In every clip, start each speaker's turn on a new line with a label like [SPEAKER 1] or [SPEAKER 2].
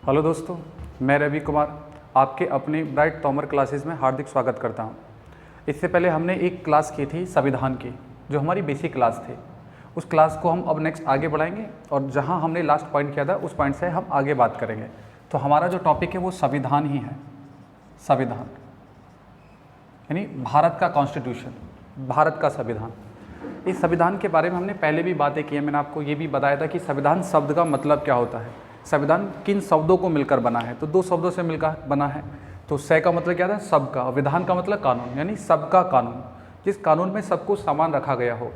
[SPEAKER 1] Hello दोस्तों, मैं रवि कुमार आपके अपनी ब्राइट तोमर क्लासेस में हार्दिक स्वागत करता हूं। इससे पहले हमने एक क्लास की थी संविधान की, जो हमारी बेसिक क्लास थी। उस क्लास को हम अब नेक्स्ट आगे बढ़ाएंगे और जहां हमने लास्ट पॉइंट किया था उस पॉइंट से हम आगे बात करेंगे। तो हमारा जो टॉपिक है वो संविधान ही है। संविधान यानी भारत का कॉन्स्टिट्यूशन, भारत का संविधान। इस संविधान के बारे में हमने पहले भी बातें की हैं। मैंने आपको ये भी बताया था कि संविधान शब्द का मतलब क्या होता है, संविधान किन शब्दों को मिलकर बना है। तो दो शब्दों से मिलकर बना है। तो स का मतलब क्या था, सबका, और विधान का मतलब कानून, यानी सबका कानून, जिस कानून में सबको समान रखा गया हो।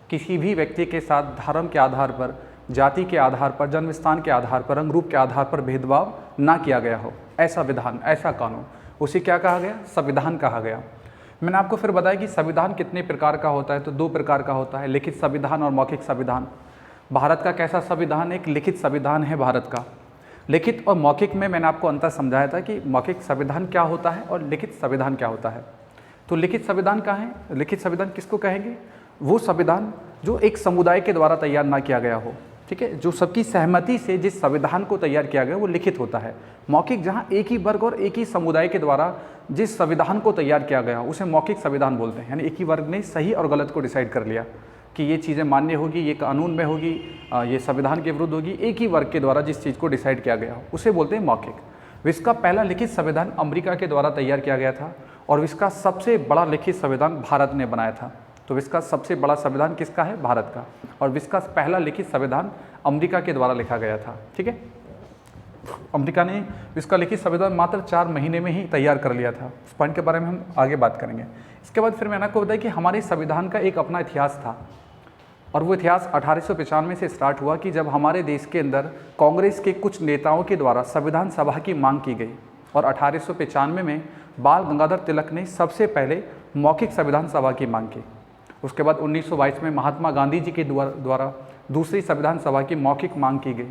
[SPEAKER 1] किसी भी व्यक्ति के साथ धर्म के आधार पर, जाति के आधार पर, जन्म स्थान के आधार पर, रंग रूप के आधार पर भेदभाव ना किया गया हो, ऐसा विधान, ऐसा कानून, उसे क्या कहा गया, संविधान कहा गया। मैंने आपको फिर बताया कि संविधान कितने प्रकार का होता है। तो दो प्रकार का होता है, लिखित संविधान और मौखिक संविधान। भारत का कैसा संविधान, एक लिखित संविधान है भारत का। लिखित और मौखिक में मैंने आपको अंतर समझाया था कि मौखिक संविधान क्या होता है और लिखित संविधान क्या होता है। तो लिखित संविधान क्या है, लिखित संविधान किसको कहेंगे, वो संविधान जो एक समुदाय के द्वारा तैयार ना किया गया हो, ठीक है, जो सबकी सहमति से जिस संविधान को तैयार किया गया वो लिखित होता है। मौखिक जहाँ एक ही वर्ग और एक ही समुदाय के द्वारा जिस संविधान को तैयार किया गया उसे मौखिक संविधान बोलते हैं। यानी एक ही वर्ग ने सही और गलत को डिसाइड कर लिया कि ये चीज़ें मान्य होगी, ये कानून में होगी, ये संविधान के विरुद्ध होगी। एक ही वर्ग के द्वारा जिस चीज़ को डिसाइड किया गया उसे बोलते हैं मौखिक। विश्व का पहला लिखित संविधान अमेरिका के द्वारा तैयार किया गया था और विश्व का सबसे बड़ा लिखित संविधान भारत ने बनाया था। तो विश्व का सबसे बड़ा संविधान किसका है, भारत का। और विश्व का पहला लिखित संविधान अमेरिका के द्वारा लिखा गया था, ठीक है। अमेरिका ने विश्व का लिखित संविधान मात्र 4 महीने में ही तैयार कर लिया था। उस पॉइंट के बारे में हम आगे बात करेंगे। इसके बाद फिर मैंने आपको बताया कि हमारे संविधान का एक अपना इतिहास था और वो इतिहास 1895 से स्टार्ट हुआ कि जब हमारे देश के अंदर कांग्रेस के कुछ नेताओं के द्वारा संविधान सभा की मांग की गई और 1895 में बाल गंगाधर तिलक ने सबसे पहले मौखिक संविधान सभा की मांग की। उसके बाद 1922 में महात्मा गांधी जी के द्वारा दूसरी संविधान सभा की मौखिक मांग की गई।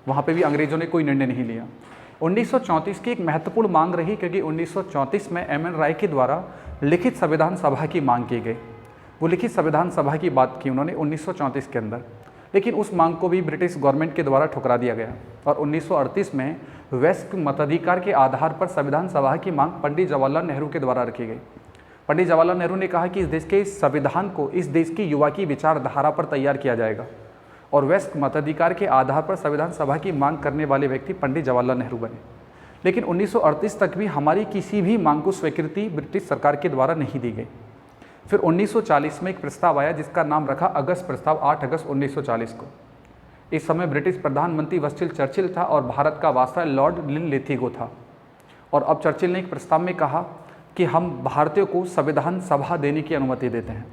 [SPEAKER 1] वहाँ पे भी अंग्रेजों ने कोई निर्णय नहीं लिया। 1934 की एक महत्वपूर्ण मांग रही क्योंकि 1934 में एम.एन. राय के द्वारा लिखित संविधान सभा की मांग की गई। वो लिखित संविधान सभा की बात की उन्होंने 1934 के अंदर, लेकिन उस मांग को भी ब्रिटिश गवर्नमेंट के द्वारा ठुकरा दिया गया और 1938 में वयस्क मताधिकार के आधार पर संविधान सभा की मांग पंडित जवाहरलाल नेहरू के द्वारा रखी गई। पंडित जवाहरलाल नेहरू ने कहा कि इस देश के संविधान को इस देश की युवा की विचारधारा पर तैयार किया जाएगा और वयस्क मताधिकार के आधार पर संविधान सभा की मांग करने वाले व्यक्ति पंडित जवाहरलाल नेहरू बने। लेकिन 1938 तक भी हमारी किसी भी मांग को स्वीकृति ब्रिटिश सरकार के द्वारा नहीं दी गई। फिर 1940 में एक प्रस्ताव आया जिसका नाम रखा अगस्त प्रस्ताव, 8 अगस्त 1940 को। इस समय ब्रिटिश प्रधानमंत्री विंस्टन चर्चिल था और भारत का वास्ता लॉर्ड लिनलिथिगो था। और अब चर्चिल ने एक प्रस्ताव में कहा कि हम भारतीयों को संविधान सभा देने की अनुमति देते हैं।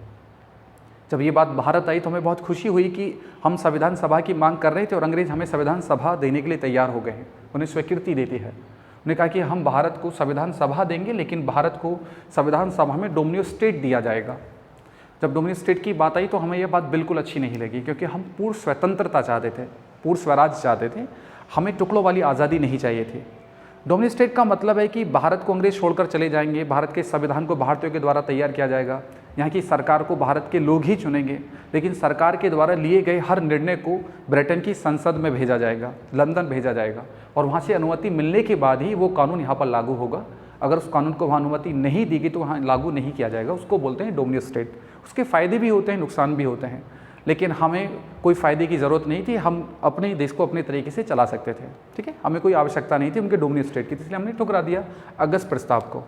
[SPEAKER 1] जब ये बात भारत आई तो हमें बहुत खुशी हुई कि हम संविधान सभा की मांग कर रहे थे और अंग्रेज हमें संविधान सभा देने के लिए तैयार हो गए हैं, उन्हें स्वीकृति देती है। उन्होंने कहा कि हम भारत को संविधान सभा देंगे, लेकिन भारत को संविधान सभा में डोमिनियन स्टेट दिया जाएगा। जब डोमिनियन स्टेट की बात आई तो हमें यह बात बिल्कुल अच्छी नहीं लगी, क्योंकि हम पूर्ण स्वतंत्रता चाहते थे, पूर्ण स्वराज चाहते थे, हमें टुकड़ों वाली आज़ादी नहीं चाहिए थी। डोमिनियन स्टेट का मतलब है कि भारत को अंग्रेज छोड़कर चले जाएंगे, भारत के संविधान को भारतीयों के द्वारा तैयार किया जाएगा, यहाँ की सरकार को भारत के लोग ही चुनेंगे, लेकिन सरकार के द्वारा लिए गए हर निर्णय को ब्रिटेन की संसद में भेजा जाएगा, लंदन भेजा जाएगा और वहाँ से अनुमति मिलने के बाद ही वो कानून यहाँ पर लागू होगा। अगर उस कानून को वहाँ अनुमति नहीं दी गई तो वहाँ लागू नहीं किया जाएगा। उसको बोलते हैं डोमिनियन स्टेट। उसके फ़ायदे भी होते हैं, नुकसान भी होते हैं, लेकिन हमें कोई फ़ायदे की ज़रूरत नहीं थी। हम अपने देश को अपने तरीके से चला सकते थे, ठीक है, हमें कोई आवश्यकता नहीं थी उनके डोमिनियन स्टेट की, इसलिए हमने ठुकरा दिया अगस्त प्रस्ताव को।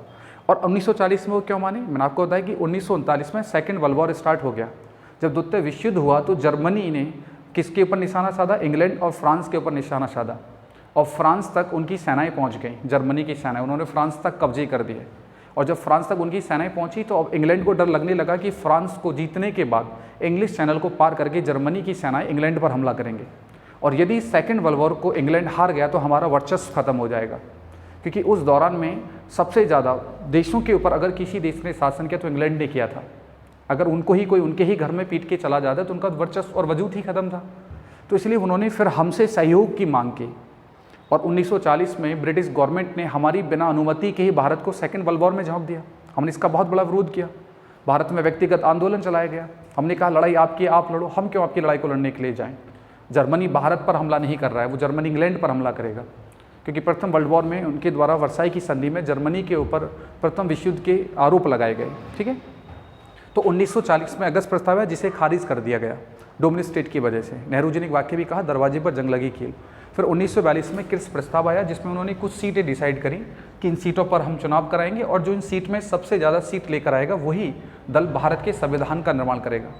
[SPEAKER 1] और 1940 में वो क्यों माने, मैंने आपको बताया कि 1939 में सेकेंड वर्ल्ड वॉर स्टार्ट हो गया। जब द्वितीय विश्व युद्ध हुआ तो जर्मनी ने किसके ऊपर निशाना साधा, इंग्लैंड और फ्रांस के ऊपर निशाना साधा और फ्रांस तक उनकी सेनाएं पहुंच गई, जर्मनी की सेनाएं, उन्होंने फ्रांस तक कब्जे कर दिए। और जब फ्रांस तक उनकी सेनाएं पहुंची तो अब इंग्लैंड को डर लगने लगा कि फ्रांस को जीतने के बाद इंग्लिश चैनल को पार करके जर्मनी की सेनाएं इंग्लैंड पर हमला करेंगे और यदि सेकेंड वर्ल्ड वॉर को इंग्लैंड हार गया तो हमारा वर्चस्व खत्म हो जाएगा, क्योंकि उस दौरान में सबसे ज़्यादा देशों के ऊपर अगर किसी देश ने शासन किया तो इंग्लैंड ने किया था। अगर उनको ही कोई उनके ही घर में पीट के चला जाता तो उनका वर्चस्व और वजूद ही खत्म था। तो इसलिए उन्होंने फिर हमसे सहयोग की मांग की और 1940 में ब्रिटिश गवर्नमेंट ने हमारी बिना अनुमति के ही भारत को सेकेंड वर्ल्ड वॉर में झोंक दिया। हमने इसका बहुत बड़ा विरोध किया। भारत में व्यक्तिगत आंदोलन चलाया गया। हमने कहा लड़ाई आपकी, आप लड़ो, हम क्यों आपकी लड़ाई को लड़ने के लिए जाएं। जर्मनी भारत पर हमला नहीं कर रहा है, वो जर्मनी इंग्लैंड पर हमला करेगा। क्योंकि प्रथम वर्ल्ड वॉर में उनके द्वारा वर्साई की संधि में जर्मनी के ऊपर प्रथम विश्व युद्ध के आरोप लगाए गए। ठीक है, तो 1940 में अगस्त प्रस्ताव है जिसे खारिज कर दिया गया डोमिनिक स्टेट की वजह से। नेहरू जी ने एक वाक्य भी कहा, दरवाजे पर जंग लगी कील। फिर 1942 में क्रिप्स प्रस्ताव आया जिसमें उन्होंने कुछ सीटें डिसाइड करी कि इन सीटों पर हम चुनाव कराएंगे और जो इन सीट में सबसे ज़्यादा सीट लेकर आएगा वही दल भारत के संविधान का निर्माण करेगा।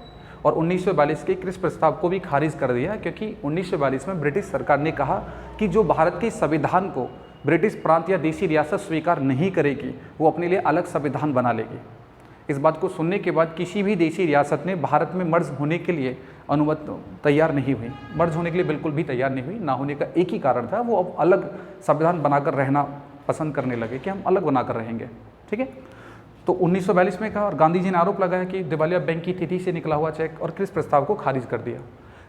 [SPEAKER 1] और 1942 के क्रिप्स प्रस्ताव को भी खारिज कर दिया क्योंकि 1942 में ब्रिटिश सरकार ने कहा कि जो भारत के संविधान को ब्रिटिश प्रांत या देशी रियासत स्वीकार नहीं करेगी वो अपने लिए अलग संविधान बना लेगी। इस बात को सुनने के बाद किसी भी देशी रियासत ने भारत में मर्ज होने के लिए अनुमति तैयार नहीं हुई, मर्ज होने के लिए बिल्कुल भी तैयार नहीं हुई। ना होने का एक ही कारण था, वो अब अलग संविधान बनाकर रहना पसंद करने लगे कि हम अलग बनाकर रहेंगे। ठीक है, तो 1942 में कहा और गांधी जी ने आरोप लगाया कि दिवालिया बैंक की तिथि से निकला हुआ चेक और क्रिप्स प्रस्ताव को खारिज कर दिया।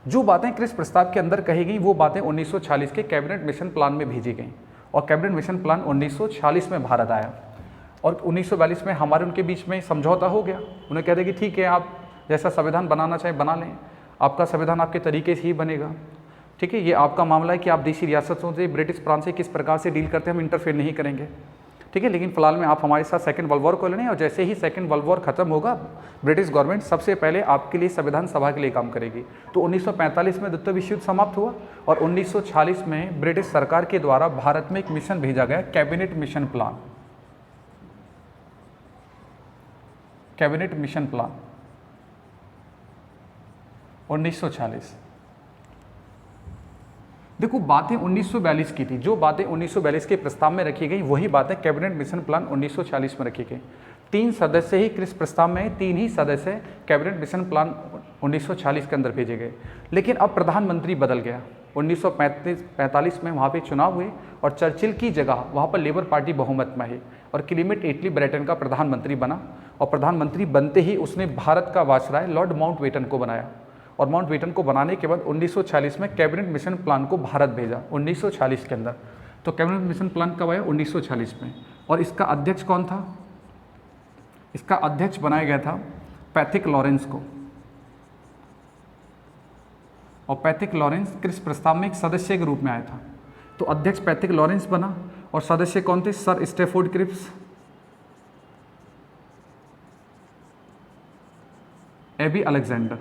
[SPEAKER 1] जो बातें क्रिप्स प्रस्ताव के अंदर कही गई वो बातें 1946 के कैबिनेट मिशन प्लान में भेजी गई और कैबिनेट मिशन प्लान 1946 में भारत आया और 1942 में हमारे उनके बीच में समझौता हो गया। उन्हें कह दिया कि ठीक है, आप जैसा संविधान बनाना चाहें बना लें, आपका संविधान आपके तरीके से ही बनेगा। ठीक है, ये आपका मामला है कि आप देशी रियासतों से ब्रिटिश प्रांत से किस प्रकार से डील करते हैं, हम इंटरफेयर नहीं करेंगे। ठीक है, लेकिन फिलहाल में आप हमारे साथ सेकंड वर्ल्ड वॉर को लेने और जैसे ही सेकंड वर्ल्ड वॉर खत्म होगा ब्रिटिश गवर्नमेंट सबसे पहले आपके लिए संविधान सभा के लिए काम करेगी। तो 1945 में द्वितीय विश्व युद्ध समाप्त हुआ और 1946 में ब्रिटिश सरकार के द्वारा भारत में एक मिशन भेजा गया, cabinet mission plan. Cabinet mission plan 1946। देखो, बातें 1942 की थी, जो बातें 1942 के प्रस्ताव में रखी गई वही बातें कैबिनेट मिशन प्लान 1946 में रखी गई। 3 सदस्य ही क्रिप्स प्रस्ताव में, 3 ही सदस्य कैबिनेट मिशन प्लान 1946 के अंदर भेजे गए। लेकिन अब प्रधानमंत्री बदल गया। 1945 में वहाँ पे चुनाव हुए और चर्चिल की जगह वहाँ पर लेबर पार्टी बहुमत में है और क्लीमेट एटली ब्रेटन का प्रधानमंत्री बना और प्रधानमंत्री बनते ही उसने भारत का वायसराय लॉर्ड माउंटबेटन को बनाया और माउंटबेटन को बनाने के बाद 1946 में कैबिनेट मिशन प्लान को भारत भेजा 1946 के अंदर। तो कैबिनेट मिशन प्लान कब आया? 1946 में। और इसका अध्यक्ष कौन था? इसका अध्यक्ष बनाया गया था पैथिक लॉरेंस को और पैथिक लॉरेंस क्रिप्स प्रस्ताव में एक सदस्य के रूप में आया था। तो अध्यक्ष पैथिक लॉरेंस बना और सदस्य कौन थे? Sir Stafford Cripps, A B Alexander.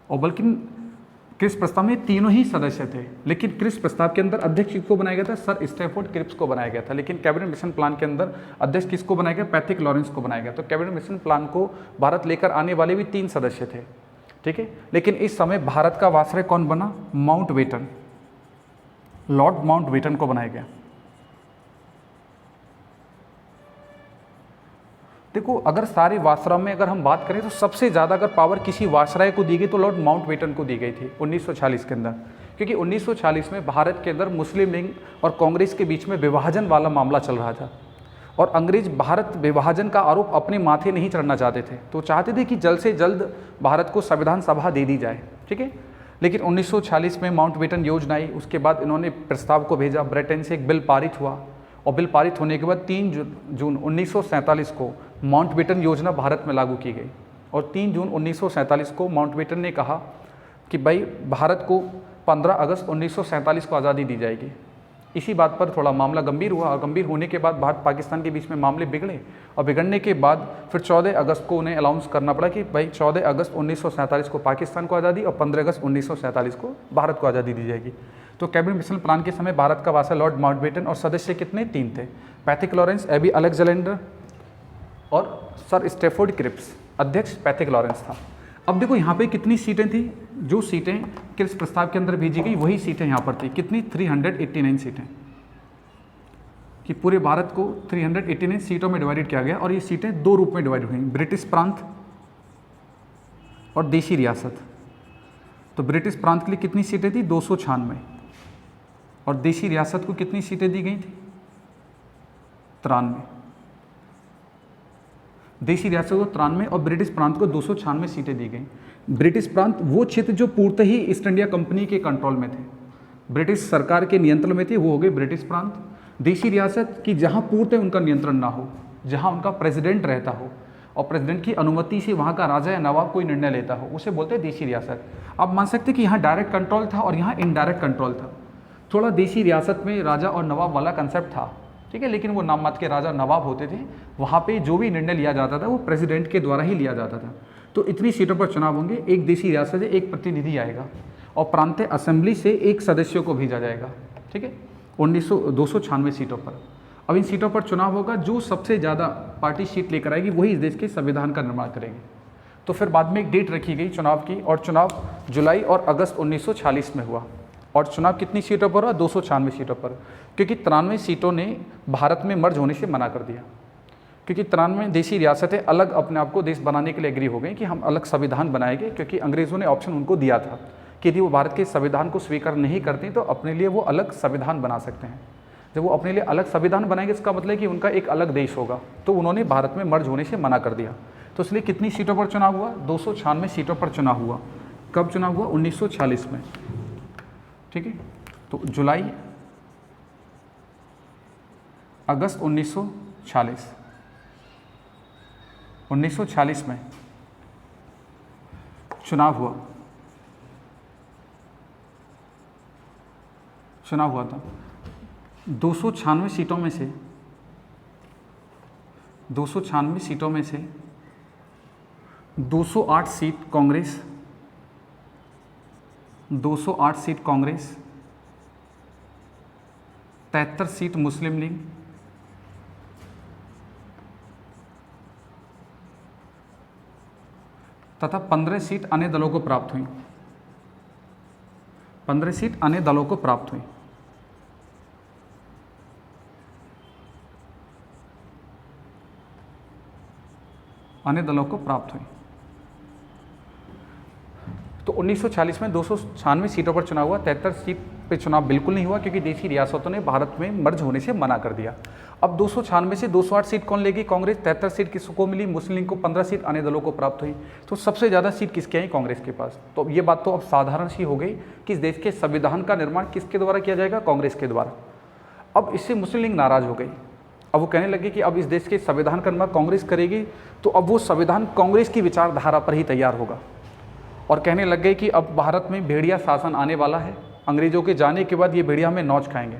[SPEAKER 1] और बल्कि क्रिप्स प्रस्ताव में तीनों ही सदस्य थे, लेकिन क्रिप्स प्रस्ताव के अंदर अध्यक्ष किसको बनाया गया था? सर स्टैफोर्ड क्रिप्स को बनाया गया था। लेकिन कैबिनेट मिशन प्लान के अंदर अध्यक्ष किसको बनाया गया? पैथिक लॉरेंस को बनाया गया। तो कैबिनेट मिशन प्लान को भारत लेकर आने वाले भी 3 सदस्य थे। ठीक है, लेकिन इस समय भारत का वायसराय कौन बना? माउंटबेटन, लॉर्ड माउंटबेटन को बनाया गया। देखो, अगर सारे वायसराय में अगर हम बात करें तो सबसे ज़्यादा अगर पावर किसी वायसराय को दी गई तो लॉर्ड माउंटबेटन को दी गई थी 1946 के अंदर, क्योंकि 1946 में भारत के अंदर मुस्लिम लीग और कांग्रेस के बीच में विभाजन वाला मामला चल रहा था और अंग्रेज भारत विभाजन का आरोप अपने माथे नहीं चढ़ना चाहते थे। तो चाहते थे कि जल्द से जल्द भारत को संविधान सभा दे दी जाए। ठीक है, लेकिन 1946 में माउंटबेटन योजना आई, उसके बाद इन्होंने प्रस्ताव को भेजा, ब्रिटेन से एक बिल पारित हुआ और बिल पारित होने के बाद 3 जून 1947 को माउंटबेटन योजना भारत में लागू की गई और 3 जून 1947 को माउंटबेटन ने कहा कि भाई भारत को 15 अगस्त 1947 को आज़ादी दी जाएगी। इसी बात पर थोड़ा मामला गंभीर हुआ और गंभीर होने के बाद भारत पाकिस्तान के बीच में मामले बिगड़े और बिगड़ने के बाद फिर 14 अगस्त को उन्हें अनाउंस करना पड़ा कि भाई 14 अगस्त 1947 को पाकिस्तान को आज़ादी और 15 अगस्त 1947 को भारत को आज़ादी दी जाएगी। तो कैबिनेट मिशन प्लान के समय भारत का वायसराय लॉर्ड माउंटबेटन और सदस्य कितने? 3 थे, पैथिक लॉरेंस, एबी अलेक्जेंडर और सर स्टैफोर्ड क्रिप्स। अध्यक्ष पैथिक लॉरेंस था। अब देखो यहाँ पे कितनी सीटें थी? जो सीटें क्रिप्स प्रस्ताव के अंदर भेजी गई वही सीटें यहाँ पर थी। कितनी? 389 सीटें, कि पूरे भारत को 389 सीटों में डिवाइडेड किया गया और ये सीटें 2 रूप में डिवाइड हुई, ब्रिटिश प्रांत और देशी रियासत। तो ब्रिटिश प्रांत के लिए कितनी सीटें थी? 296 और देशी रियासत को कितनी सीटें दी गई थी? 93। देशी रियासत को 93 और ब्रिटिश प्रांत को 296 सीटें दी गई। ब्रिटिश प्रांत वो क्षेत्र जो पूर्णतः ही ईस्ट इंडिया कंपनी के कंट्रोल में थे, ब्रिटिश सरकार के नियंत्रण में थे, वो हो गए ब्रिटिश प्रांत। देशी रियासत की जहाँ पूर्णतः उनका नियंत्रण ना हो, जहाँ उनका प्रेसिडेंट रहता हो, और प्रेसिडेंट की अनुमति से वहाँ का राजा या नवाब कोई निर्णय लेता हो, उसे बोलते हैं देशी रियासत। आप मान सकते हैं कि यहाँ डायरेक्ट कंट्रोल था और यहाँ इनडायरेक्ट कंट्रोल था। थोड़ा देशी रियासत में राजा और नवाब वाला कंसेप्ट था, ठीक है, लेकिन वो नाम मात्र के राजा नवाब होते थे। वहाँ पे जो भी निर्णय लिया जाता था वो प्रेसिडेंट के द्वारा ही लिया जाता था। तो इतनी सीटों पर चुनाव होंगे, एक देशी रियासत से एक प्रतिनिधि आएगा और प्रांतीय असेंबली से एक सदस्यों को भेजा जाएगा, ठीक है, 296 सीटों पर। अब इन सीटों पर चुनाव होगा, जो सबसे ज़्यादा पार्टी सीट लेकर आएगी वही इस देश के संविधान का निर्माण करेगी। तो फिर बाद में एक डेट रखी गई चुनाव की, और चुनाव जुलाई और अगस्त 1946 में हुआ। और चुनाव कितनी सीटों पर हुआ? 296 सीटों पर, क्योंकि 93 सीटों ने भारत में मर्ज होने से मना कर दिया, क्योंकि 93 देशी रियासतें अलग अपने आप को देश बनाने के लिए एग्री हो गई कि हम अलग संविधान बनाएंगे, क्योंकि अंग्रेज़ों ने ऑप्शन उनको दिया था कि यदि वो भारत के संविधान को स्वीकार नहीं करते तो अपने लिए वो अलग संविधान बना सकते हैं। जब वो अपने लिए अलग संविधान बनाएंगे इसका मतलब कि उनका एक अलग देश होगा, तो उन्होंने भारत में मर्ज होने से मना कर दिया। तो इसलिए कितनी सीटों पर चुनाव हुआ? 296 सीटों पर चुनाव हुआ। कब चुनाव हुआ? 1946 में, ठीक है। तो जुलाई अगस्त 1946 में चुनाव हुआ था। 296 सीटों में से 208 सीट कांग्रेस, 73 सीट मुस्लिम लीग, तथा 15 सीट अन्य दलों को प्राप्त हुई। 15 सीट अन्य दलों को प्राप्त हुई। तो 1946 में 296 सीटों पर चुनाव हुआ। 73 सीट पे चुनाव बिल्कुल नहीं हुआ, क्योंकि देशी रियासतों ने भारत में मर्ज होने से मना कर दिया। अब 296 से 208 सीट कौन लेगी? कांग्रेस। 73 सीट किसको मिली? मुस्लिम लीग को। 15 सीट अन्य दलों को प्राप्त हुई। तो सबसे ज़्यादा सीट किसके आई? कांग्रेस के पास। तो ये बात तो अब साधारण सी हो गई कि इस देश के संविधान का निर्माण किसके द्वारा किया जाएगा? कांग्रेस के द्वारा। अब इससे मुस्लिम लीग नाराज़ हो गई। अब वो कहने लगे कि अब इस देश के संविधान का निर्माण कांग्रेस करेगी, तो अब वो संविधान कांग्रेस की विचारधारा पर ही तैयार होगा। और कहने लग गए कि अब भारत में भेड़िया शासन आने वाला है, अंग्रेज़ों के जाने के बाद ये भेड़िया हमें नौच खाएंगे।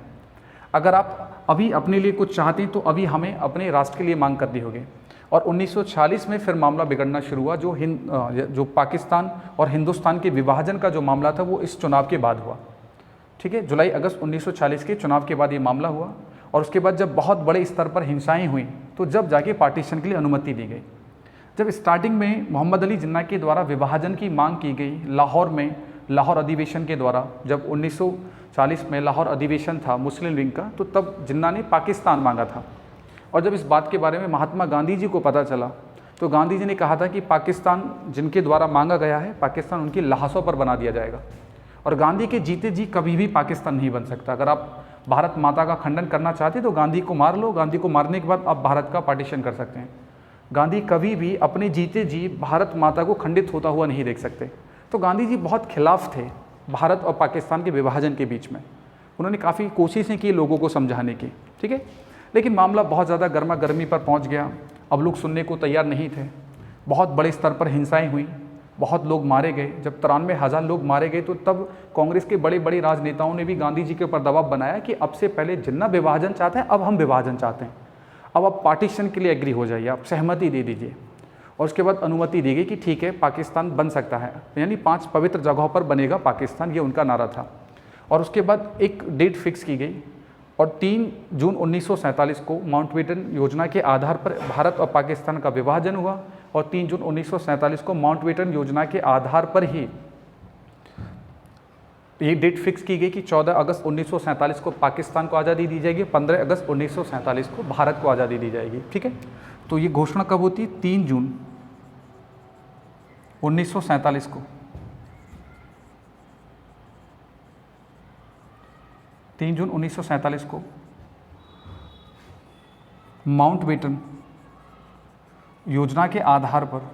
[SPEAKER 1] अगर आप अभी अपने लिए कुछ चाहते हैं तो अभी हमें अपने राष्ट्र के लिए मांग करनी होगी। और 1946 में फिर मामला बिगड़ना शुरू हुआ। जो पाकिस्तान और हिंदुस्तान के विभाजन का जो मामला था वो इस चुनाव के बाद हुआ, ठीक है। जुलाई अगस्त 1946 के चुनाव के बाद ये मामला हुआ। और उसके बाद जब बहुत बड़े स्तर पर हिंसाएं हुई तो जब जाके पार्टीशन के लिए अनुमति दी गई। जब स्टार्टिंग में मोहम्मद अली जिन्ना के द्वारा विभाजन की मांग की गई लाहौर में, लाहौर अधिवेशन के द्वारा, जब 1940 में लाहौर अधिवेशन था मुस्लिम लीग का, तो तब जिन्ना ने पाकिस्तान मांगा था। और जब इस बात के बारे में महात्मा गांधी जी को पता चला तो गांधी जी ने कहा था कि पाकिस्तान जिनके द्वारा मांगा गया है, पाकिस्तान उनकी लाशों पर बना दिया जाएगा। और गांधी के जीते जी कभी भी पाकिस्तान नहीं बन सकता। अगर आप भारत माता का खंडन करना चाहते तो गांधी को मार लो, गांधी को मारने के बाद आप भारत का पार्टीशन कर सकते हैं। गांधी कभी भी अपने जीते जी भारत माता को खंडित होता हुआ नहीं देख सकते। तो गांधी जी बहुत खिलाफ थे भारत और पाकिस्तान के विभाजन के बीच में। उन्होंने काफ़ी कोशिशें की लोगों को समझाने की, ठीक है, लेकिन मामला बहुत ज़्यादा गर्मा गर्मी पर पहुंच गया। अब लोग सुनने को तैयार नहीं थे। बहुत बड़े स्तर पर हिंसाएं हुई, बहुत लोग मारे गए। जब 93,000 लोग मारे गए तो तब कांग्रेस के बड़े बड़े राजनेताओं ने भी गांधी जी के ऊपर दबाव बनाया कि अब से पहले जिन्ना विभाजन चाहते हैं, अब हम विभाजन चाहते हैं, अब आप पार्टीशन के लिए एग्री हो जाइए, आप सहमति दे दीजिए। और उसके बाद अनुमति दी गई कि ठीक है पाकिस्तान बन सकता है, यानी 5 पवित्र जगहों पर बनेगा पाकिस्तान, ये उनका नारा था। और उसके बाद एक डेट फिक्स की गई और 3 जून 1947 को माउंटबेटन योजना के आधार पर भारत और पाकिस्तान का विभाजन हुआ। और 3 जून 1947 को माउंटबेटन योजना के आधार पर ही ये डेट फिक्स की गई कि 14 अगस्त 1947 को पाकिस्तान को आज़ादी दी जाएगी, 15 अगस्त 1947 को भारत को आज़ादी दी जाएगी, ठीक है। तो ये घोषणा कब होती है? 3 जून 1947 को। 3 जून 1947 को माउंटबेटन योजना के आधार पर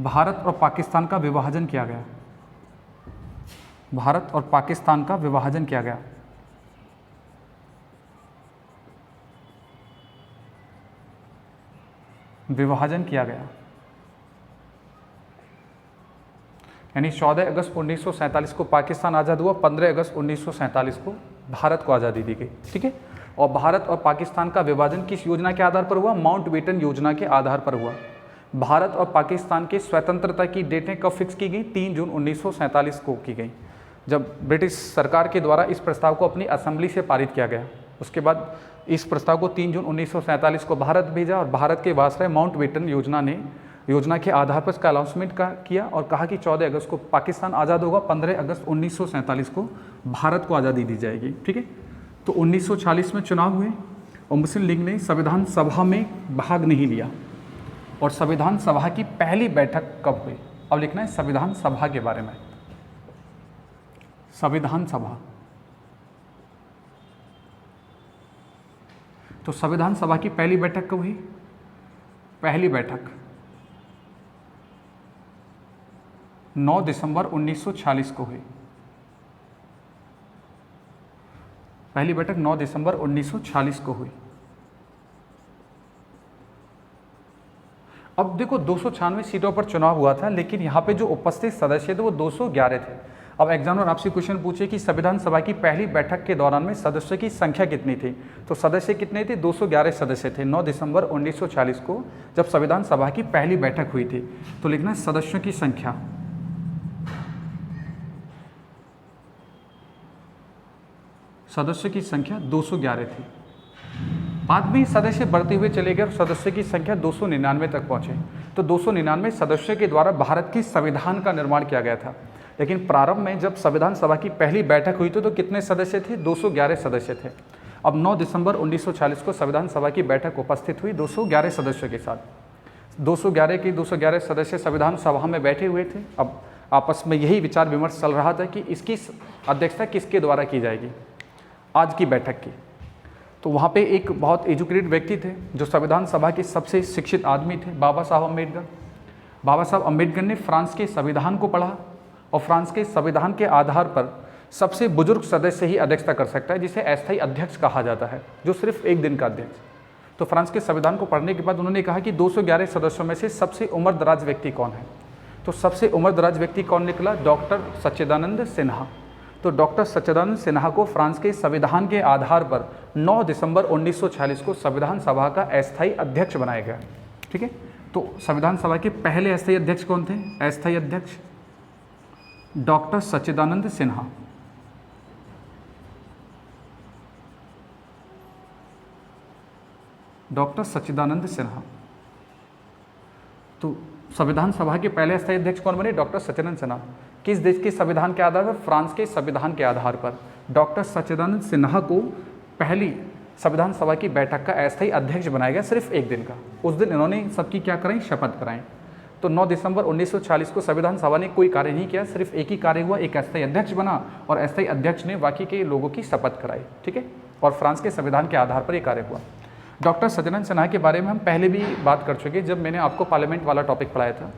[SPEAKER 1] भारत और पाकिस्तान का विभाजन किया गया। भारत और पाकिस्तान का विभाजन किया गया। विभाजन किया गया, यानी 14 अगस्त 1947 को पाकिस्तान आज़ाद हुआ, 15 अगस्त 1947 को भारत को आज़ादी दी गई। ठीक है, और भारत और पाकिस्तान का विभाजन किस योजना के आधार पर हुआ? माउंटबेटन योजना के आधार पर हुआ। भारत और पाकिस्तान की स्वतंत्रता की डेटें कब फिक्स की गई? 3 जून 1947 को की गई, जब ब्रिटिश सरकार के द्वारा इस प्रस्ताव को अपनी असेंबली से पारित किया गया। उसके बाद इस प्रस्ताव को 3 जून 1947 को भारत भेजा और भारत के वायसराय माउंटबेटन योजना के आधार पर इसका अनाउंसमेंट किया और कहा कि 14 अगस्त को पाकिस्तान आज़ाद होगा, 15 अगस्त 1947 को भारत को आज़ादी दी जाएगी। ठीक है, तो 1946 में चुनाव हुए और मुस्लिम लीग ने संविधान सभा में भाग नहीं लिया। और संविधान सभा की पहली बैठक कब हुई? अब लिखना है संविधान सभा के बारे में। संविधान सभा, तो संविधान सभा की पहली बैठक कब हुई? पहली बैठक 9 दिसंबर 1946 को हुई। पहली बैठक 9 दिसंबर 1946 को हुई। अब देखो 296 सीटों पर चुनाव हुआ था, लेकिन यहाँ पे जो उपस्थित सदस्य थे वो 211 थे। अब एग्जामिनर आपसे क्वेश्चन पूछे कि संविधान सभा की पहली बैठक के दौरान में सदस्यों की संख्या कितनी थी, तो सदस्य कितने थे? 211 सदस्य थे 9 दिसंबर 1940 को जब संविधान सभा की पहली बैठक हुई थी। तो लिखना है सदस्यों की संख्या, सदस्यों की संख्या 211 थी। बाद में सदस्य बढ़ते हुए चले गए और सदस्यों की संख्या 299 तक पहुंचे। तो 299 सदस्यों के द्वारा भारत की संविधान का निर्माण किया गया था। लेकिन प्रारंभ में जब संविधान सभा की पहली बैठक हुई थी तो कितने सदस्य थे? 211 सदस्य थे। अब 9 दिसंबर 1940 को संविधान सभा की बैठक उपस्थित हुई 211 सदस्यों के साथ। 211 के 211 सदस्य संविधान सभा में बैठे हुए थे। अब आपस में यही विचार विमर्श चल रहा था कि इसकी अध्यक्षता किसके द्वारा की जाएगी आज की बैठक की। तो वहाँ पे एक बहुत एजुकेटेड व्यक्ति थे जो संविधान सभा के सबसे शिक्षित आदमी थे, बाबा साहब अम्बेडकर। बाबा साहब अम्बेडकर ने फ्रांस के संविधान को पढ़ा और फ्रांस के संविधान के आधार पर सबसे बुजुर्ग सदस्य ही अध्यक्षता कर सकता है, जिसे अस्थायी अध्यक्ष कहा जाता है, जो सिर्फ एक दिन का अध्यक्ष। तो फ्रांस के संविधान को पढ़ने के बाद उन्होंने कहा कि 211 सदस्यों में से सबसे उम्रदराज व्यक्ति कौन है? तो सबसे उम्रदराज व्यक्ति कौन निकला? डॉक्टर सच्चिदानंद सिन्हा। तो डॉक्टर सच्चिदानंद सिन्हा को फ्रांस के संविधान के आधार पर 9 दिसंबर 1946 को संविधान सभा का अस्थायी अध्यक्ष बनाया गया। ठीक है, तो संविधान सभा के पहले अस्थायी अध्यक्ष कौन थे? अस्थायी अध्यक्ष डॉक्टर सच्चिदानंद सिन्हा। डॉक्टर सच्चिदानंद सिन्हा। तो संविधान सभा के पहले अस्थायी अध्यक्ष कौन बने? डॉक्टर सच्चिदानंद सिन्हा। किस देश के संविधान के आधार पर? फ्रांस के संविधान के आधार पर डॉक्टर सच्चिदानंद सिन्हा को पहली संविधान सभा की बैठक का अस्थायी अध्यक्ष बनाया गया, सिर्फ एक दिन का। उस दिन इन्होंने सबकी क्या कराई? शपथ कराई। तो 9 दिसंबर 1940 को संविधान सभा ने कोई कार्य नहीं किया, सिर्फ एक ही कार्य हुआ, एक अस्थायी अध्यक्ष बना और अस्थायी अध्यक्ष ने बाकी के लोगों की शपथ कराई। ठीक है, और फ्रांस के संविधान के आधार पर यह कार्य हुआ। डॉक्टर सच्चिदानंद सिन्हा के बारे में हम पहले भी बात कर चुके, जब मैंने आपको पार्लियामेंट वाला टॉपिक पढ़ाया था।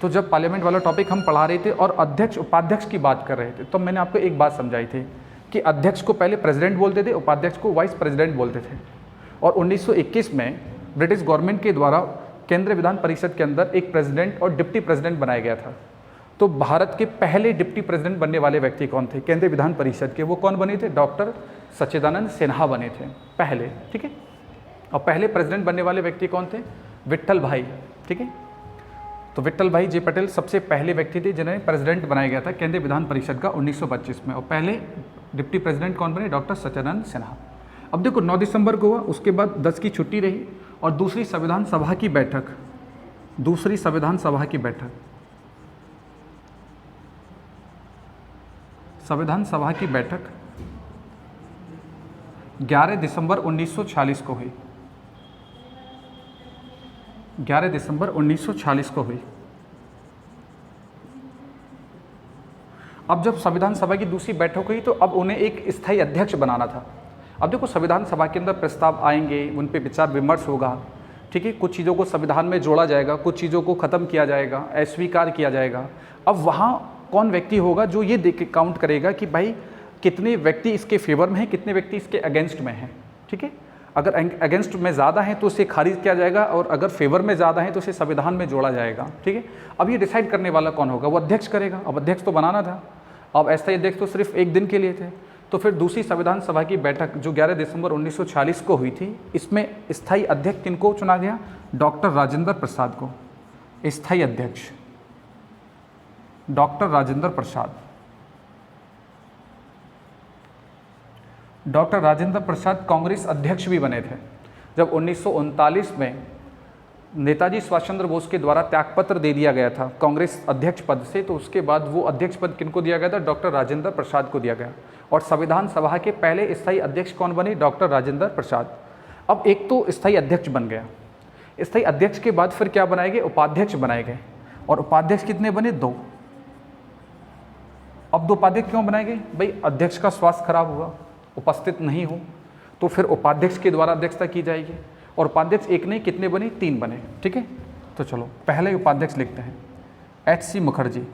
[SPEAKER 1] तो जब पार्लियामेंट वाला टॉपिक हम पढ़ा रहे थे और अध्यक्ष उपाध्यक्ष की बात कर रहे थे, तो मैंने आपको एक बात समझाई थी कि अध्यक्ष को पहले प्रेसिडेंट बोलते थे, उपाध्यक्ष को वाइस प्रेसिडेंट बोलते थे। और 1921 में ब्रिटिश गवर्नमेंट के द्वारा केंद्रीय विधान परिषद के अंदर एक प्रेसिडेंट और डिप्टी प्रेसिडेंट बनाया गया था। तो भारत के पहले डिप्टी प्रेसिडेंट बनने वाले व्यक्ति कौन थे केंद्रीय विधान परिषद के? वो कौन बने थे? डॉक्टर सच्चिदानंद सिन्हा बने थे पहले। ठीक है, और पहले प्रेसिडेंट बनने वाले व्यक्ति कौन थे? विट्ठल भाई। ठीक है, तो विट्ठल भाई जे पटेल सबसे पहले व्यक्ति थे जिन्हें प्रेसिडेंट बनाया गया था केंद्रीय विधान परिषद का 1925 में। और पहले डिप्टी प्रेसिडेंट कौन बने? डॉक्टर सच्चिदानंद सिन्हा। अब देखो 9 दिसंबर को हुआ, उसके बाद 10 की छुट्टी रही और दूसरी संविधान सभा की बैठक 11 दिसंबर 1940 को हुई। 11 दिसंबर 1940 को हुई। अब जब संविधान सभा की दूसरी बैठक हुई तो अब उन्हें एक स्थायी अध्यक्ष बनाना था। अब देखो संविधान सभा के अंदर प्रस्ताव आएंगे, उन पे विचार विमर्श होगा। ठीक है, कुछ चीज़ों को संविधान में जोड़ा जाएगा, कुछ चीज़ों को ख़त्म किया जाएगा, अस्वीकार किया जाएगा। अब वहाँ कौन व्यक्ति होगा जो ये देख के काउंट करेगा कि भाई कितने व्यक्ति इसके फेवर में हैं, कितने व्यक्ति इसके अगेंस्ट में हैं। ठीक है, अगर अगेंस्ट में ज़्यादा हैं तो उसे खारिज किया जाएगा, और अगर फेवर में ज़्यादा हैं तो उसे संविधान में जोड़ा जाएगा। ठीक है, अब ये डिसाइड करने वाला कौन होगा? वो अध्यक्ष करेगा। अब अध्यक्ष तो बनाना था, अब अस्थायी अध्यक्ष तो सिर्फ एक दिन के लिए थे। तो फिर दूसरी संविधान सभा की बैठक जो 11 दिसंबर 1940 को हुई थी, इसमें स्थायी अध्यक्ष किनको चुना गया? डॉक्टर राजेंद्र प्रसाद को स्थायी अध्यक्ष, डॉक्टर राजेंद्र प्रसाद। डॉक्टर राजेंद्र प्रसाद कांग्रेस अध्यक्ष भी बने थे। जब 1939 में नेताजी सुभाष चंद्र बोस के द्वारा त्यागपत्र दे दिया गया था कांग्रेस अध्यक्ष पद से, तो उसके बाद वो अध्यक्ष पद किनको दिया गया था? डॉक्टर राजेंद्र प्रसाद को दिया गया। और संविधान सभा के पहले स्थायी अध्यक्ष कौन बने? डॉक्टर राजेंद्र प्रसाद। अब एक तो स्थायी अध्यक्ष बन गया, स्थायी अध्यक्ष के बाद फिर क्या बनाए गए? उपाध्यक्ष बनाए गए। और उपाध्यक्ष कितने बने? 2। अब 2 उपाध्यक्ष क्यों बनाए गए? भाई अध्यक्ष का स्वास्थ्य खराब हुआ, उपस्थित नहीं हो, तो फिर उपाध्यक्ष के द्वारा अध्यक्षता की जाएगी। और उपाध्यक्ष एक नहीं, कितने बने? 3 बने। ठीक है, तो चलो पहले उपाध्यक्ष लिखते हैं, HC मुखर्जी।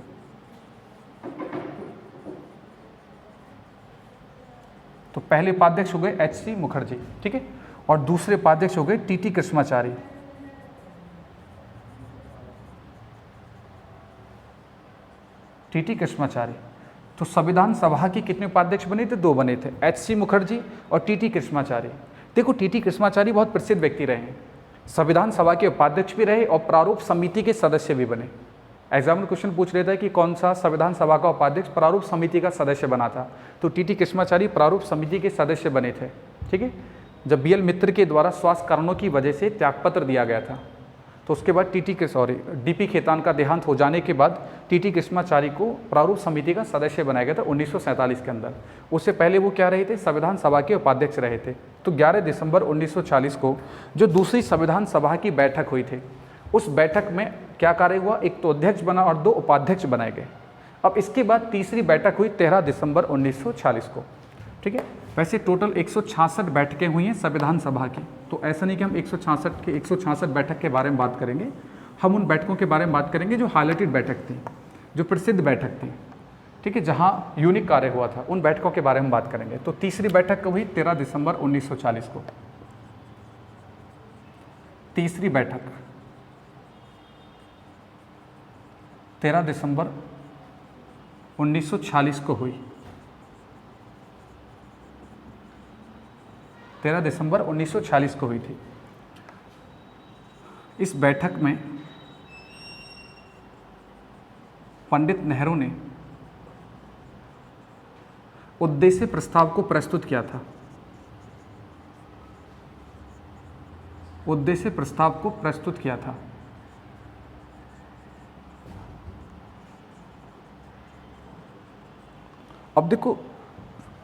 [SPEAKER 1] तो पहले उपाध्यक्ष हो गए HC मुखर्जी। ठीक है, और दूसरे उपाध्यक्ष हो गए TT कृष्णाचारी। TT कृष्णाचारी। तो संविधान सभा के कितने उपाध्यक्ष बने थे? 2 बने थे, HC मुखर्जी और TT कृष्णाचारी। देखो TT कृष्णाचारी बहुत प्रसिद्ध व्यक्ति रहे हैं, संविधान सभा के उपाध्यक्ष भी रहे और प्रारूप समिति के सदस्य भी बने। एग्जाम में क्वेश्चन पूछ लेता है कि कौन सा संविधान सभा का उपाध्यक्ष प्रारूप समिति का सदस्य बना था, तो TT कृष्णाचारी प्रारूप समिति के सदस्य बने थे। ठीक है, जब BL मित्र के द्वारा स्वास्थ्य कारणों की वजह से त्यागपत्र दिया गया था, तो उसके बाद DP खेतान का देहांत हो जाने के बाद TT कृष्णाचारी को प्रारूप समिति का सदस्य बनाया गया था 1947 के अंदर। उससे पहले वो क्या रहे थे? संविधान सभा के उपाध्यक्ष रहे थे। तो 11 दिसंबर 1940 को जो दूसरी संविधान सभा की बैठक हुई थी, उस बैठक में क्या कार्य हुआ? एक तो अध्यक्ष बना और 2 उपाध्यक्ष बनाए गए। अब इसके बाद तीसरी बैठक हुई 13 दिसंबर 1940 को। ठीक है, वैसे टोटल 166 बैठकें हुई हैं संविधान सभा की। तो ऐसा नहीं कि हम 166 बैठक के बारे में बात करेंगे, हम उन बैठकों के बारे में बात करेंगे जो हाईलाइटेड बैठक थी, जो प्रसिद्ध बैठक थी। ठीक है, जहाँ यूनिक कार्य हुआ था, उन बैठकों के बारे में बात करेंगे। तो तीसरी बैठक कब हुई? 13 दिसंबर 1940 को। तीसरी बैठक 13 दिसंबर 1940 को हुई। 13 दिसंबर 1940 को हुई थी। इस बैठक में पंडित नेहरू ने उद्देश्य प्रस्ताव को प्रस्तुत किया था। उद्देश्य प्रस्ताव को प्रस्तुत किया था। अब देखो,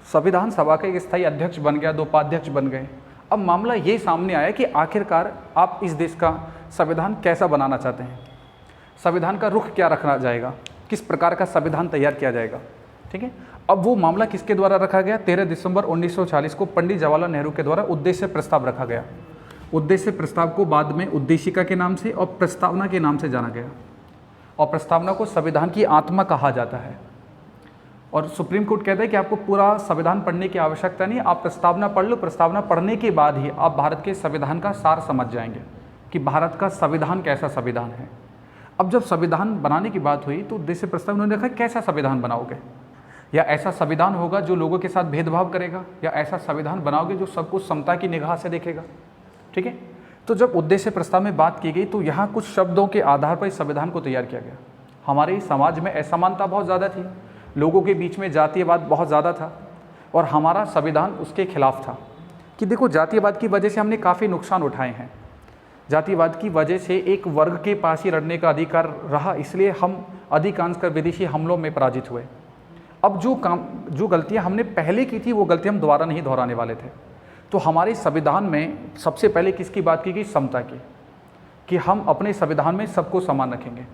[SPEAKER 1] संविधान सभा का एक स्थायी अध्यक्ष बन गया, 2 उपाध्यक्ष बन गए। अब मामला ये सामने आया कि आखिरकार आप इस देश का संविधान कैसा बनाना चाहते हैं, संविधान का रुख क्या रखना जाएगा, किस प्रकार का संविधान तैयार किया जाएगा। ठीक है, अब वो मामला किसके द्वारा रखा गया? 13 दिसंबर 1940 को पंडित जवाहरलाल नेहरू के द्वारा उद्देश्य प्रस्ताव रखा गया। उद्देश्य प्रस्ताव को बाद में उद्देशिका के नाम से और प्रस्तावना के नाम से जाना गया, और प्रस्तावना को संविधान की आत्मा कहा जाता है। और सुप्रीम कोर्ट कहता है कि आपको पूरा संविधान पढ़ने की आवश्यकता नहीं, आप प्रस्तावना पढ़ लो, प्रस्तावना पढ़ने के बाद ही आप भारत के संविधान का सार समझ जाएंगे कि भारत का संविधान कैसा संविधान है। अब जब संविधान बनाने की बात हुई तो उद्देश्य प्रस्ताव उन्होंने देखा कैसा संविधान बनाओगे, या ऐसा संविधान होगा जो लोगों के साथ भेदभाव करेगा, या ऐसा संविधान बनाओगे जो सबको समता की निगाह से देखेगा। ठीक है, तो जब उद्देश्य प्रस्ताव में बात की गई तो यहाँ कुछ शब्दों के आधार पर इस संविधान को तैयार किया गया। हमारे समाज में असमानता बहुत ज़्यादा थी, लोगों के बीच में जातीयवाद बहुत ज़्यादा था, और हमारा संविधान उसके खिलाफ था कि देखो जातीयवाद की वजह से हमने काफ़ी नुकसान उठाए हैं। जातिवाद की वजह से एक वर्ग के पास ही लड़ने का अधिकार रहा, इसलिए हम अधिकांशतः विदेशी हमलों में पराजित हुए। अब जो गलतियां हमने पहले की थी वो गलतियां हम दोबारा नहीं दोहराने वाले थे। तो हमारे संविधान में सबसे पहले किसकी बात की गई? समता की, कि हम अपने संविधान में सबको समान रखेंगे,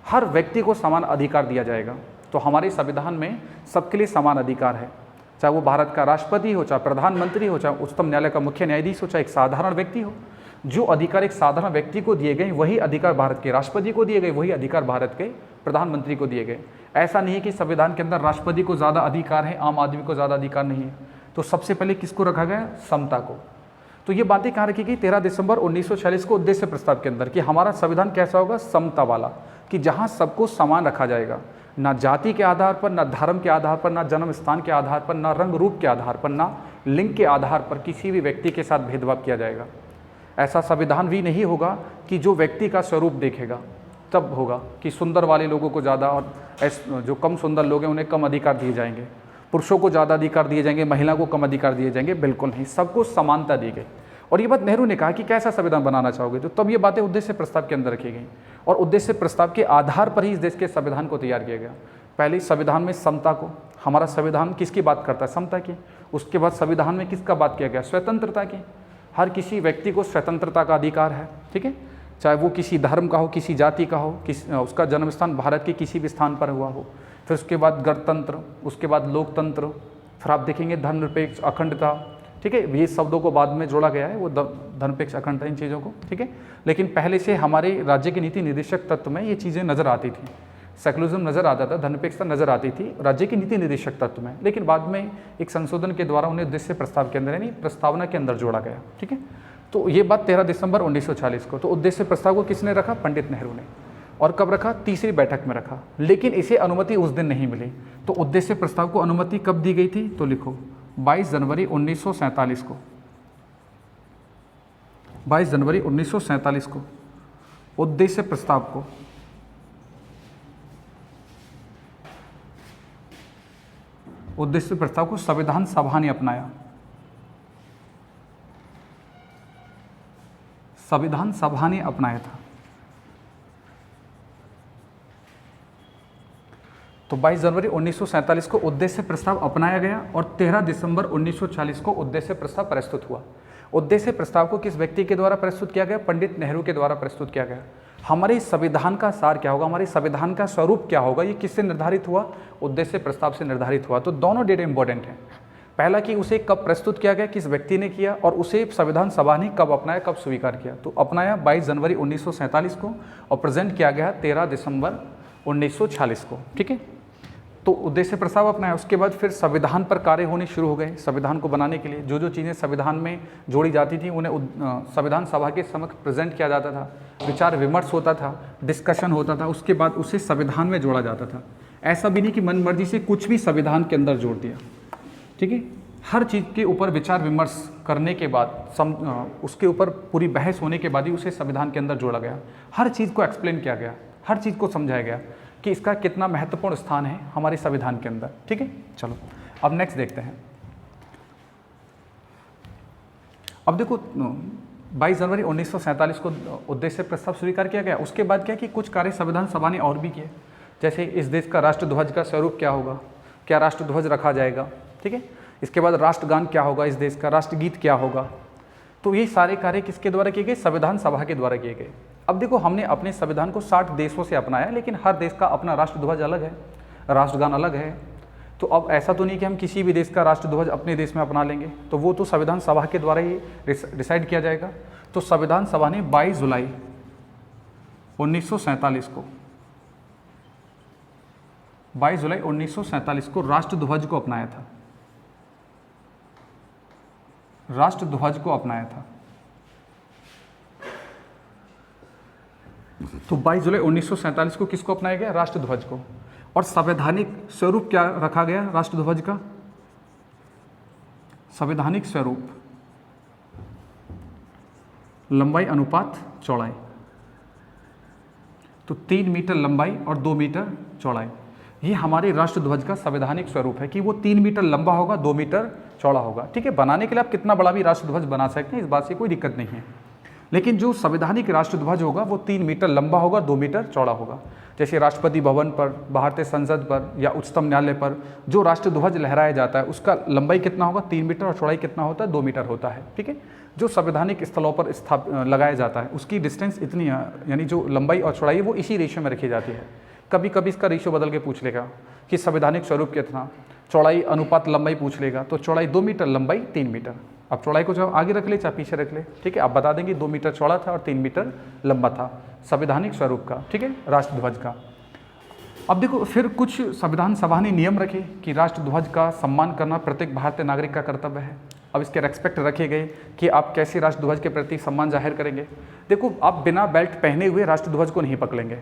[SPEAKER 1] हर व्यक्ति को समान अधिकार दिया जाएगा। तो हमारे संविधान में सबके लिए समान अधिकार है, चाहे वो भारत का राष्ट्रपति हो, चाहे प्रधानमंत्री हो, चाहे उच्चतम न्यायालय का मुख्य न्यायाधीश हो, चाहे एक साधारण व्यक्ति हो। जो अधिकार एक साधारण व्यक्ति को दिए गए वही अधिकार भारत के राष्ट्रपति को दिए गए, वही अधिकार भारत के प्रधानमंत्री को दिए गए। ऐसा नहीं है कि संविधान के अंदर राष्ट्रपति को ज़्यादा अधिकार है, आम आदमी को ज़्यादा अधिकार नहीं है। तो सबसे पहले किसको रखा गया? समता को। तो तो ये बातें कहाँ रखी गई 13 दिसंबर 1946 को उद्देश्य प्रस्ताव के अंदर, कि हमारा संविधान कैसा होगा, समता वाला, कि जहाँ सबको समान रखा जाएगा, ना जाति के आधार पर, ना धर्म के आधार पर, ना जन्म स्थान के आधार पर, ना रंग रूप के आधार पर, ना लिंग के आधार पर किसी भी व्यक्ति के साथ भेदभाव किया जाएगा। ऐसा संविधान भी नहीं होगा कि जो व्यक्ति का स्वरूप देखेगा तब होगा कि सुंदर वाले लोगों को ज़्यादा और जो कम सुंदर लोग हैं उन्हें कम अधिकार दिए जाएंगे, पुरुषों को ज़्यादा अधिकार दिए जाएंगे, महिला को कम अधिकार दिए जाएंगे, बिल्कुल नहीं, सबको समानता दी गई। और ये बात नेहरू ने कहा कि कैसा संविधान बनाना चाहोगे, तो तब ये बातें उद्देश्य प्रस्ताव के अंदर रखी गई और उद्देश्य प्रस्ताव के आधार पर ही इस देश के संविधान को तैयार किया गया। पहले संविधान में समता को, हमारा संविधान किसकी बात करता है, समता की। उसके बाद संविधान में किसका बात किया गया, स्वतंत्रता की। हर किसी व्यक्ति को स्वतंत्रता का अधिकार है, ठीक है, चाहे वो किसी धर्म का हो, किसी जाति का हो, उसका जन्म स्थान भारत के किसी भी स्थान पर हुआ हो। फिर उसके बाद गणतंत्र, उसके बाद लोकतंत्र, फिर आप देखेंगे धर्मनिरपेक्ष, अखंडता, ठीक है, ये शब्दों को बाद में जोड़ा गया है, वो धर्मनिरपेक्ष, अखंडता, इन चीज़ों को, ठीक है। लेकिन पहले से हमारे राज्य के नीति निर्देशक तत्व में ये चीज़ें नज़र आती थी, सेकुलरिज्म नज़र आता था, धर्मनिरपेक्षता नज़र आती थी राज्य के नीति निर्देशक तत्व में, लेकिन बाद में एक संशोधन के द्वारा उन्हें उद्देश्य प्रस्ताव के अंदर यानी प्रस्तावना के अंदर जोड़ा गया, ठीक है। तो ये बात 13 दिसंबर 1940 को। तो उद्देश्य प्रस्ताव को किसने रखा, पंडित नेहरू ने। और कब रखा, तीसरी बैठक में रखा, लेकिन इसे अनुमति उस दिन नहीं मिली। तो उद्देश्य प्रस्ताव को अनुमति कब दी गई थी, तो लिखो 22 जनवरी 1947 को, 22 जनवरी 1947 को उद्देश्य प्रस्ताव को संविधान सभा ने अपनाया। संविधान सभा ने अपनाया था। तो 22 जनवरी 1947 को उद्देश्य प्रस्ताव अपनाया गया और 13 दिसंबर 1940 को उद्देश्य प्रस्ताव प्रस्तुत हुआ। उद्देश्य प्रस्ताव को किस व्यक्ति के द्वारा प्रस्तुत किया गया, पंडित नेहरू के द्वारा प्रस्तुत किया गया। हमारे संविधान का सार क्या होगा, हमारे संविधान का स्वरूप क्या होगा, ये किससे निर्धारित हुआ, उद्देश्य प्रस्ताव से निर्धारित हुआ। तो दोनों डेट इंपॉर्टेंट हैं। पहला कि उसे कब प्रस्तुत किया गया, किस व्यक्ति ने किया, और उसे संविधान सभा ने कब अपनाया, कब स्वीकार किया। तो अपनाया 22 जनवरी 1947 को और प्रेजेंट किया गया 13 दिसंबर 1940 को, ठीक है। तो उद्देश्य प्रस्ताव अपनाया, उसके बाद फिर संविधान पर कार्य होने शुरू हो गए। संविधान को बनाने के लिए जो जो चीज़ें संविधान में जोड़ी जाती थी उन्हें संविधान सभा के समक्ष प्रेजेंट किया जाता था, विचार विमर्श होता था, डिस्कशन होता था, उसके बाद उसे संविधान में जोड़ा जाता था। ऐसा भी नहीं कि मनमर्जी से कुछ भी संविधान के अंदर जोड़ दिया, ठीक है। हर चीज़ के ऊपर विचार विमर्श करने के बाद उसके ऊपर पूरी बहस होने के बाद ही उसे संविधान के अंदर जोड़ा गया। हर चीज़ को एक्सप्लेन किया गया, हर चीज़ को समझाया गया कि इसका कितना महत्वपूर्ण स्थान है हमारे संविधान के अंदर, ठीक है। चलो अब नेक्स्ट देखते हैं। अब देखो 22 जनवरी 1947 को उद्देश्य प्रस्ताव स्वीकार किया गया। उसके बाद क्या कि कुछ कार्य संविधान सभा ने और भी किए, जैसे इस देश का राष्ट्रध्वज का स्वरूप क्या होगा, क्या राष्ट्रध्वज रखा जाएगा, ठीक है। इसके बाद राष्ट्रगान क्या होगा, इस देश का राष्ट्रगीत क्या होगा। तो ये सारे कार्य किसके द्वारा किए गए, संविधान सभा के द्वारा किए गए। अब देखो हमने अपने संविधान को 60 देशों से अपनाया, लेकिन हर देश का अपना राष्ट्रध्वज अलग है, राष्ट्रगान अलग है। तो अब ऐसा तो नहीं कि हम किसी भी देश का राष्ट्रध्वज अपने देश में अपना लेंगे, तो वो तो संविधान सभा के द्वारा ही डिसाइड किया जाएगा। तो संविधान सभा ने 22 जुलाई 1947 को 22 जुलाई 1947 को राष्ट्रध्वज को अपनाया था, राष्ट्रध्वज को अपनाया था। तो 22 जुलाई 1947 को किसको अपनाया गया, राष्ट्रध्वज को। और संवैधानिक स्वरूप क्या रखा गया राष्ट्रध्वज का, संवैधानिक स्वरूप लंबाई अनुपात चौड़ाई। तो 3 मीटर लंबाई और 2 मीटर चौड़ाई, ये हमारे राष्ट्रध्वज का संवैधानिक स्वरूप है कि वो 3 मीटर लंबा होगा, 2 मीटर चौड़ा होगा, ठीक है। बनाने के लिए आप कितना बड़ा भी राष्ट्रध्वज बना सकते हैं, इस बात से कोई दिक्कत नहीं है। लेकिन जो संवैधानिक राष्ट्रध्वज होगा वो 3 मीटर लंबा होगा, 2 मीटर चौड़ा होगा। जैसे राष्ट्रपति भवन पर, भारतीय संसद पर या उच्चतम न्यायालय पर जो राष्ट्रध्वज लहराया जाता है उसका लंबाई कितना होगा, 3 मीटर, और चौड़ाई कितना होता है, 2 मीटर होता है, ठीक है। जो संवैधानिक स्थलों पर लगाया जाता है उसकी डिस्टेंस इतनी है, यानी जो लंबाई और चौड़ाई वो इसी रेशियो में रखी जाती है। कभी कभी इसका रेशियो बदल के पूछ लेगा कि संवैधानिक स्वरूप कितना, चौड़ाई अनुपात लंबाई पूछ लेगा, तो चौड़ाई 2 मीटर, लंबाई 3 मीटर। अब चौड़ाई को चाहे आगे रख ले चाहे पीछे रख ले, ठीक है। आप बता देंगे 2 मीटर चौड़ा था और 3 मीटर लंबा था संवैधानिक स्वरूप का, ठीक है, राष्ट्रध्वज का। अब देखो फिर कुछ संविधान सभा ने नियम रखे कि राष्ट्रध्वज का सम्मान करना प्रत्येक भारतीय नागरिक का कर्तव्य है। अब इसके रेस्पेक्ट रखे गए कि आप कैसे राष्ट्रध्वज के प्रति सम्मान जाहिर करेंगे। देखो, आप बिना बेल्ट पहने हुए राष्ट्रध्वज को नहीं पकड़ेंगे।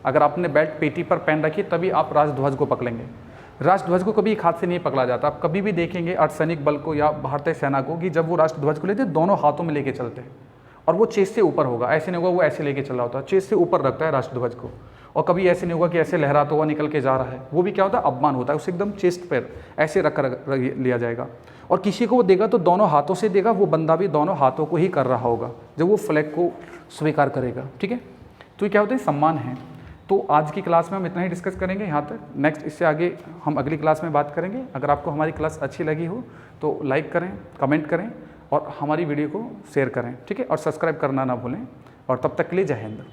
[SPEAKER 1] अगर आपने बेल्ट पेटी पर पहन रखी तभी आप राष्ट्रध्वज को पकड़ेंगे। राष्ट्रध्वज को कभी एक हाथ से नहीं पकड़ा जाता। आप कभी भी देखेंगे अर्धसैनिक बल को या भारतीय सेना को कि जब वो राष्ट्रध्वज को लेते दोनों हाथों में लेके चलते हैं, और वो चेस्ट से ऊपर होगा, ऐसे नहीं होगा वो ऐसे लेके चल रहा होता है, चेस्ट से ऊपर रखता है राष्ट्रध्वज को। और कभी ऐसे नहीं होगा कि ऐसे लहराता हुआ निकल के जा रहा है, वो भी क्या होता है, अपमान होता है। उसे एकदम चेस्ट पर ऐसे रख लिया जाएगा, और किसी को वो देगा तो दोनों हाथों से देगा, वो बंदा भी दोनों हाथों को ही कर रहा होगा जब वो फ्लैग को स्वीकार करेगा। ठीक है, तो ये क्या होता है, सम्मान है। तो आज की क्लास में हम इतना ही डिस्कस करेंगे यहाँ तक। नेक्स्ट इससे आगे हम अगली क्लास में बात करेंगे। अगर आपको हमारी क्लास अच्छी लगी हो तो लाइक करें, कमेंट करें और हमारी वीडियो को शेयर करें। ठीक है, और सब्सक्राइब करना ना भूलें। और तब तक के लिए जय हिंद।